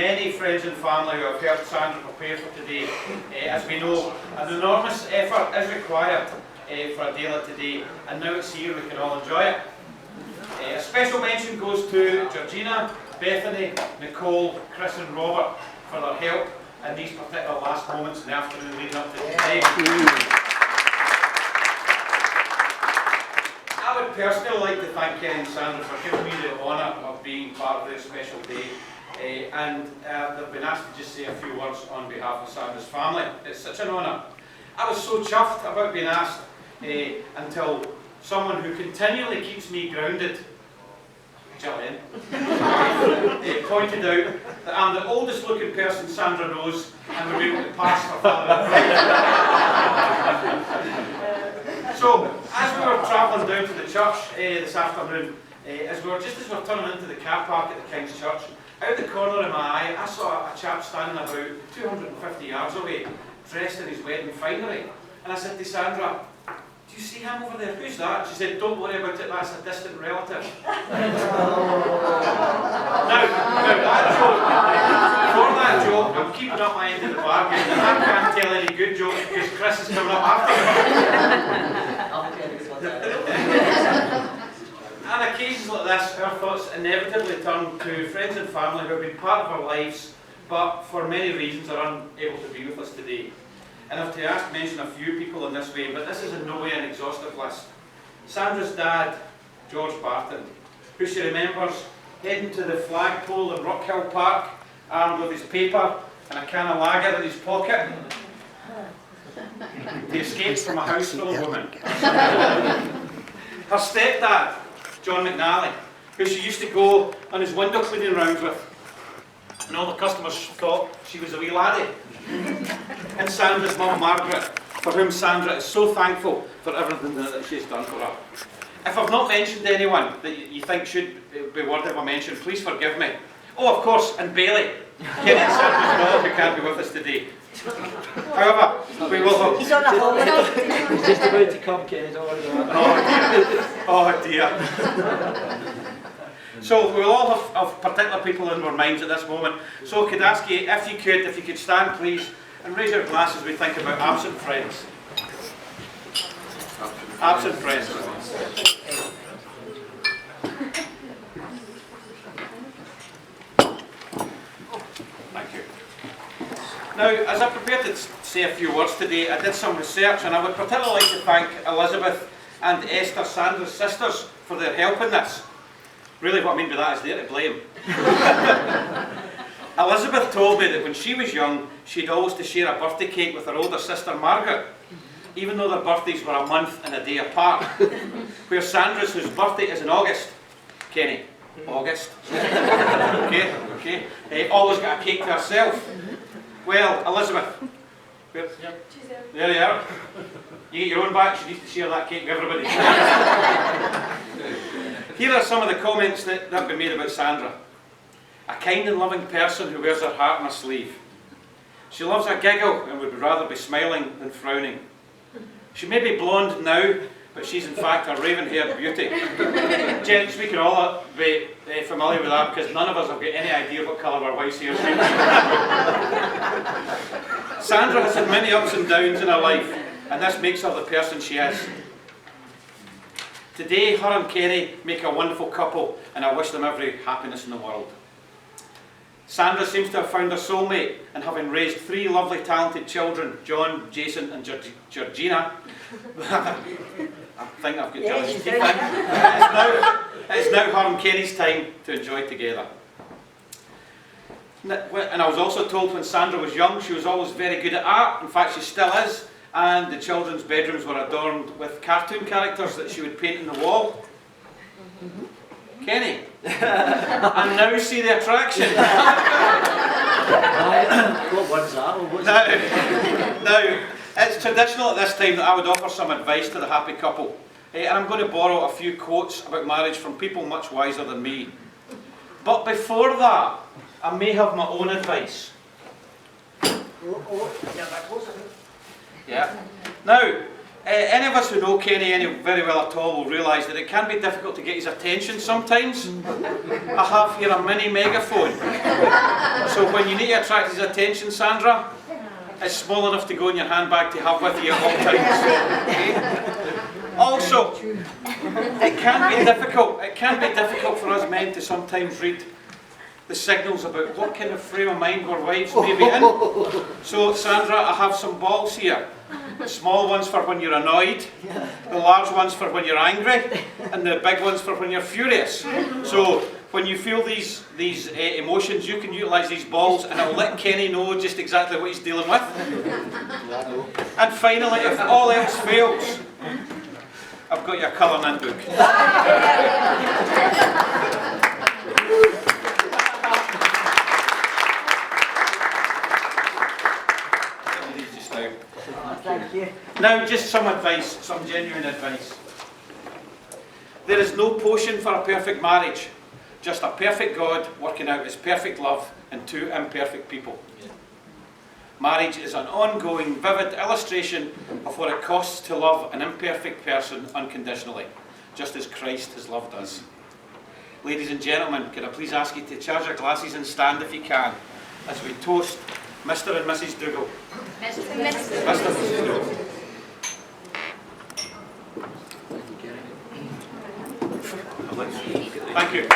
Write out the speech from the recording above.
many friends and family who have helped Sandra prepare for today. As we know, an enormous effort is required for a day like today, and now it's here, we can all enjoy it. A special mention goes to Georgina, Bethany, Nicole, Chris and Robert for their help in these particular last moments in the afternoon leading up to today. I would personally like to thank Ken and Sandra for giving me the honour of being part of this special day, and they've been asked to just say a few words on behalf of Sandra's family. It's such an honour. I was so chuffed about being asked until someone who continually keeps me grounded, Gillian, pointed out that I'm the oldest looking person Sandra knows and we're able to pass her father. So, as we were travelling down to the church this afternoon, as we're turning into the car park at the King's Church, out the corner of my eye, I saw a chap standing about 250 yards away, dressed in his wedding finery. And I said to Sandra, "Do you see him over there? Who's that?" She said, "Don't worry about it, that's a distant relative." Now, for that joke, I'm keeping up my end of the bargain, and I can't tell any good jokes because Chris is coming up after me. On occasions like this, our thoughts inevitably turn to friends and family who have been part of our lives, but for many reasons are unable to be with us today. And I have to mention a few people in this way, but this is in no way an exhaustive list. Sandra's dad, George Barton, who she remembers heading to the flagpole in Rockhill Park, armed with his paper and a can of lager in his pocket, to escape from a house full of women. Her stepdad, John McNally, who she used to go on his window cleaning rounds with, and all the customers thought she was a wee laddie. And Sandra's mum, Margaret, for whom Sandra is so thankful for everything that she's done for her. If I've not mentioned anyone that you think should be worthy of a mention, please forgive me. Oh, of course, and Bailey, Kenny and Sandra's dog, who can't be with us today. However, we will have... He's on a holiday. He's just about to come, Kenny, don't worry about it. Oh dear. Oh dear. So we'll all have particular people in our minds at this moment. So could I ask you, if you could stand please, and raise your glass as we think about absent friends. Absent friends. Thank you. Now, as I prepared to say a few words today, I did some research, and I would particularly like to thank Elizabeth and Esther, Sandra's sisters, for their help in this. Really what I mean by that is they're to blame. Elizabeth told me that when she was young, she'd always to share a birthday cake with her older sister Margaret, even though their birthdays were a month and a day apart. Where Sandra's, whose birthday is in August, Kenny, August, okay, always got a cake to herself. Well, Elizabeth, there you are. You get your own back, she needs to share that cake with everybody. Here are some of the comments that have been made about Sandra. A kind and loving person who wears her heart on her sleeve. She loves a giggle and would rather be smiling than frowning. She may be blonde now, but she's in fact a raven-haired beauty. Gents, we can all be familiar with that because none of us have got any idea what colour our wife's hair is. Sandra has had many ups and downs in her life, and this makes her the person she is. Today, her and Kenny make a wonderful couple, and I wish them every happiness in the world. Sandra seems to have found her soulmate, and having raised 3 lovely, talented children, John, Jason and Georgina, I think I've got John's teeth in. It's now her and Kenny's time to enjoy together. And I was also told when Sandra was young, she was always very good at art. In fact, she still is. And the children's bedrooms were adorned with cartoon characters that she would paint on the wall. Kenny, and now see the attraction. What one's that? Now, it's traditional at this time that I would offer some advice to the happy couple. And I'm going to borrow a few quotes about marriage from people much wiser than me. But before that, I may have my own advice. Yeah. Now, Any of us who know Kenny very well at all will realise that it can be difficult to get his attention sometimes. I have here a mini megaphone. So when you need to attract his attention, Sandra, it's small enough to go in your handbag to have with you at all times. Okay? Also, it can be difficult for us men to sometimes read the signals about what kind of frame of mind our wives may be in. So, Sandra, I have some balls here. The small ones for when you're annoyed, the large ones for when you're angry, and the big ones for when you're furious. So, when you feel these emotions, you can utilise these balls, and I'll let Kenny know just exactly what he's dealing with. And finally, if all else fails, I've got your colouring in book. Thank you. Now, just some advice, some genuine advice. There is no potion for a perfect marriage, just a perfect God working out his perfect love in two imperfect people. Marriage is an ongoing, vivid illustration of what it costs to love an imperfect person unconditionally, just as Christ has loved us. Ladies and gentlemen, can I please ask you to charge your glasses and stand if you can, as we toast Mr. and Mrs. Dougal. Mr. and Mrs. Dougal. Thank you.